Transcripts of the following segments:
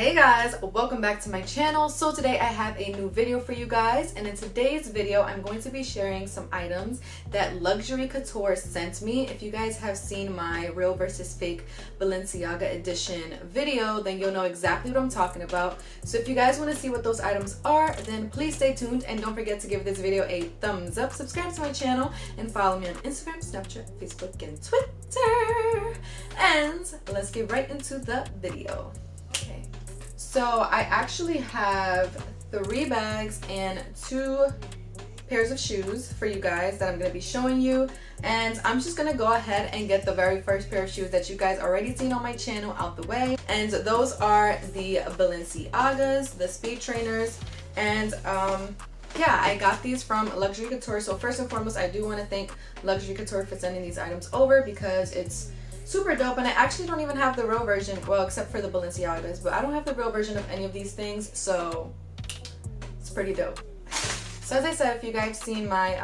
Hey guys, welcome back to my channel. So today I have a new video for you guys, and in today's video I'm going to be sharing some items that Luxury Couture sent me. If you guys have seen my real versus fake Balenciaga edition video, then you'll know exactly what I'm talking about. So if you guys want to see what those items are, then please stay tuned and don't forget to give this video a thumbs up, subscribe to my channel, and follow me on Instagram, Snapchat, Facebook, and Twitter. And let's get right into the video. Okay. So I actually have 3 bags and 2 pairs of shoes for you guys that I'm going to be showing you, and I'm just going to go ahead and get the very first pair of shoes that you guys already seen on my channel out the way, and those are the Balenciagas, the speed trainers. And yeah, I got these from Luxury Couture. So first and foremost, I do want to thank Luxury Couture for sending these items over because it's super dope. And I actually don't even have the real version, well, except for the Balenciagas, but I don't have the real version of any of these things, so it's pretty dope. So as I said, if you guys seen my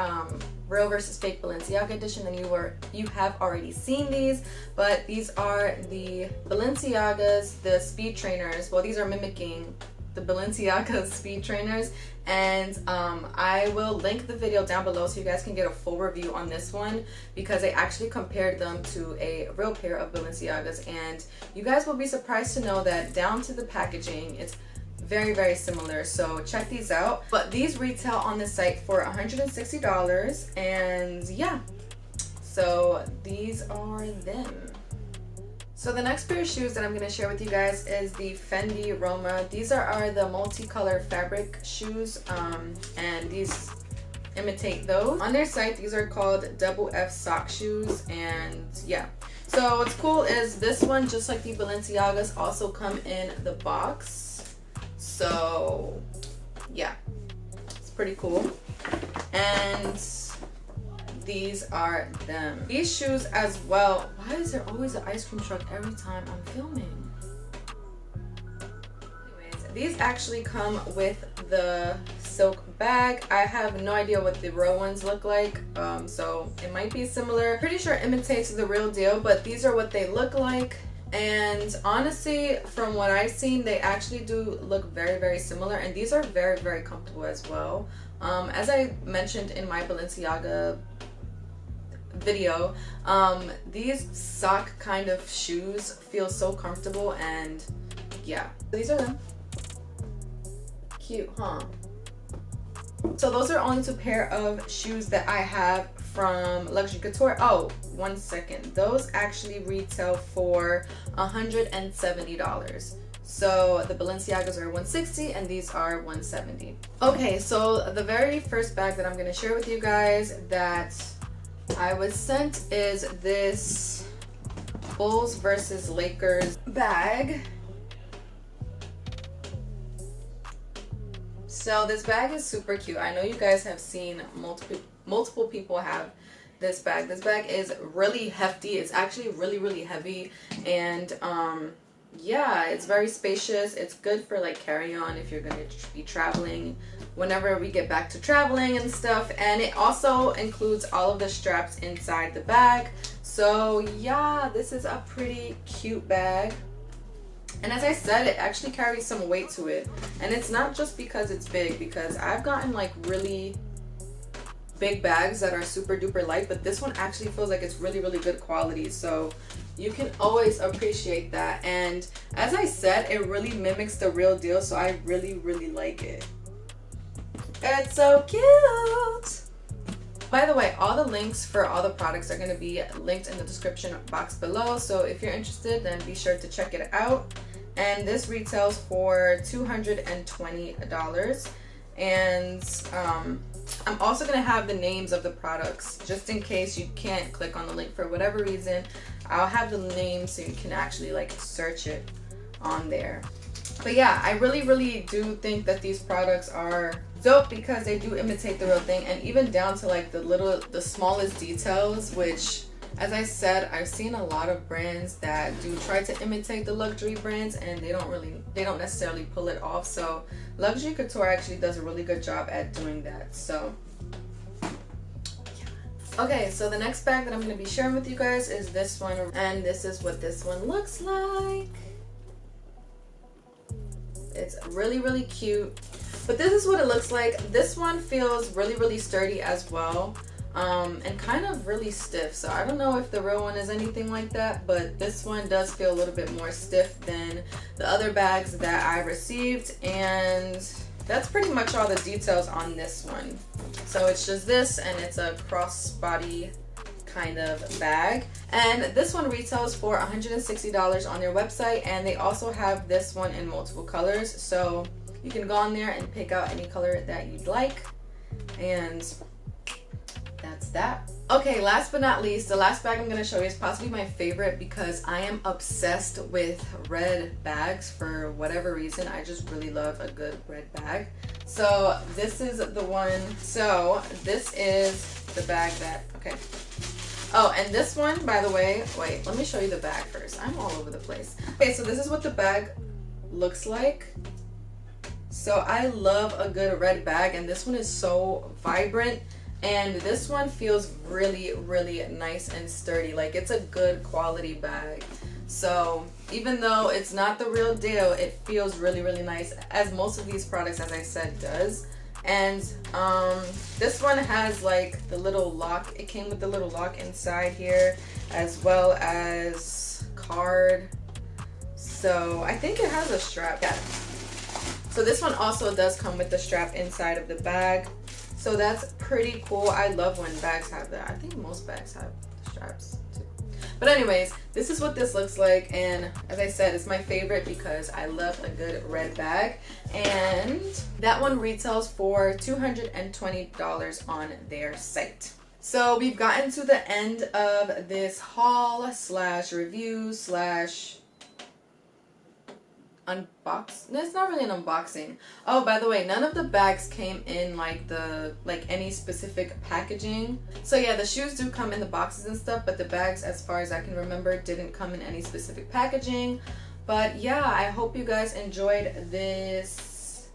real versus fake Balenciaga edition, then you have already seen these. But these are the Balenciagas, the speed trainers. Well, these are mimicking the Balenciaga speed trainers, and I will link the video down below so you guys can get a full review on this one, because I actually compared them to a real pair of Balenciagas, and you guys will be surprised to know that down to the packaging it's very similar. So check these out. But these retail on the site for $160, and yeah, so these are them. So the next pair of shoes that I'm going to share with you guys is the Fendi Roma. These are the multicolored fabric shoes, and these imitate those. On their site, these are called double F sock shoes, and yeah. So what's cool is this one, just like the Balenciagas, also come in the box. So yeah, it's pretty cool. And these are them. These shoes as well. Why is there always an ice cream truck every time I'm filming? Anyways, these actually come with the silk bag. I have no idea what the real ones look like, so it might be similar. Pretty sure it imitates the real deal, but these are what they look like. And honestly, from what I've seen, they actually do look very similar, and these are very comfortable as well. As I mentioned in my Balenciaga video, these sock kind of shoes feel so comfortable, and yeah, these are them. Cute, huh? So those are only 2 pair of shoes that I have from Luxury Couture. Oh, one second, those actually retail for $170. So the Balenciagas are $160 and these are $170. Okay, so the very first bag that I'm going to share with you guys that I was sent is this Bulls versus Lakers bag. So this bag is super cute. I know you guys have seen multiple people have this bag. This bag is really hefty. It's actually really heavy, and yeah, it's very spacious. It's good for like carry on if you're gonna be traveling, whenever we get back to traveling and stuff. And it also includes all of the straps inside the bag. So yeah, this is a pretty cute bag. And as I said, it actually carries some weight to it. And it's not just because it's big, because I've gotten like really big bags that are super duper light, but this one actually feels like it's really good quality. So you can always appreciate that. And as I said, it really mimics the real deal, so I really like it. It's so cute. By the way, all the links for all the products are going to be linked in the description box below, so if you're interested, then be sure to check it out. And this retails for $220. And I'm also going to have the names of the products, just in case you can't click on the link for whatever reason. I'll have the names so you can actually like search it on there. But yeah, I really do think that these products are dope because they do imitate the real thing, and even down to like the smallest details, which, as I said, I've seen a lot of brands that do try to imitate the luxury brands, and they don't necessarily pull it off. So Luxury Couture actually does a really good job at doing that. So yeah. Okay, so the next bag that I'm going to be sharing with you guys is this one, and this is what this one looks like. It's really, really cute. But this is what it looks like. This one feels really, really sturdy as well. And kind of really stiff. So I don't know if the real one is anything like that, but this one does feel a little bit more stiff than the other bags that I received. And that's pretty much all the details on this one. So it's just this, and it's a crossbody kind of bag. And this one retails for $160 on their website, and they also have this one in multiple colors. So you can go on there and pick out any color that you'd like. And that's that. Okay, last but not least, the last bag I'm going to show you is possibly my favorite because I am obsessed with red bags for whatever reason. I just really love a good red bag. So this is the one. So this is the bag that, okay. Oh, and this one, by the way, wait, let me show you the bag first. I'm all over the place. Okay, so this is what the bag looks like. So I love a good red bag, and this one is so vibrant. And this one feels really, really nice and sturdy. Like, it's a good quality bag. So even though it's not the real deal, it feels really, really nice, as most of these products, as I said, does. And this one has like the little lock. It came with the little lock inside here, as well as card. So I think it has a strap. Yeah. So this one also does come with the strap inside of the bag. So that's pretty cool. I love when bags have that. I think most bags have straps too. But anyways, this is what this looks like. And as I said, it's my favorite because I love a good red bag. And that one retails for $220 on their site. So we've gotten to the end of this haul slash review slash unbox. No, it's not really an unboxing. Oh, by the way, none of the bags came in like any specific packaging. So yeah, the shoes do come in the boxes and stuff, but the bags, as far as I can remember, didn't come in any specific packaging. But yeah, I hope you guys enjoyed this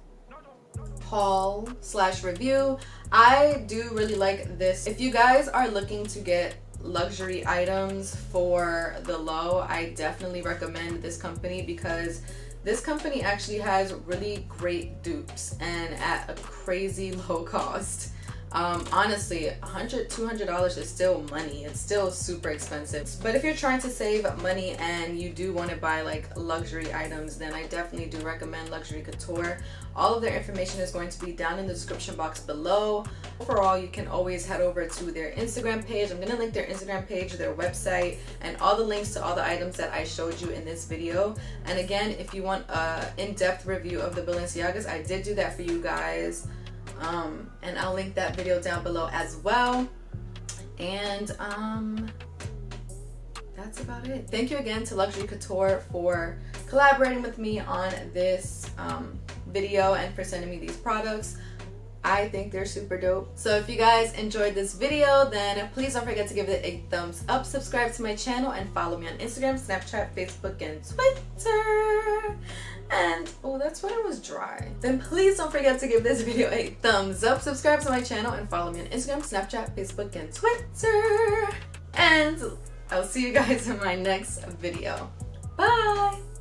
haul slash review. I do really like this. If you guys are looking to get luxury items for the low, I definitely recommend this company because this company actually has really great dupes and at a crazy low cost. Honestly, $100, $200 is still money. It's still super expensive. But if you're trying to save money and you do want to buy like luxury items, then I definitely do recommend Luxury Couture. All of their information is going to be down in the description box below. Overall, you can always head over to their Instagram page. I'm going to link their Instagram page, their website, and all the links to all the items that I showed you in this video. And again, if you want an in-depth review of the Balenciagas, I did do that for you guys. And I'll link that video down below as well. And that's about it. Thank you again to Luxury Couture for collaborating with me on this video and for sending me these products. I think they're super dope. So if you guys enjoyed this video, then please don't forget to give it a thumbs up, subscribe to my channel, and follow me on Instagram, Snapchat, Facebook, and Twitter. And oh, that's when it was dry. Then please don't forget to give this video a thumbs up, subscribe to my channel, and follow me on Instagram, Snapchat, Facebook, and Twitter. And I'll see you guys in my next video. Bye!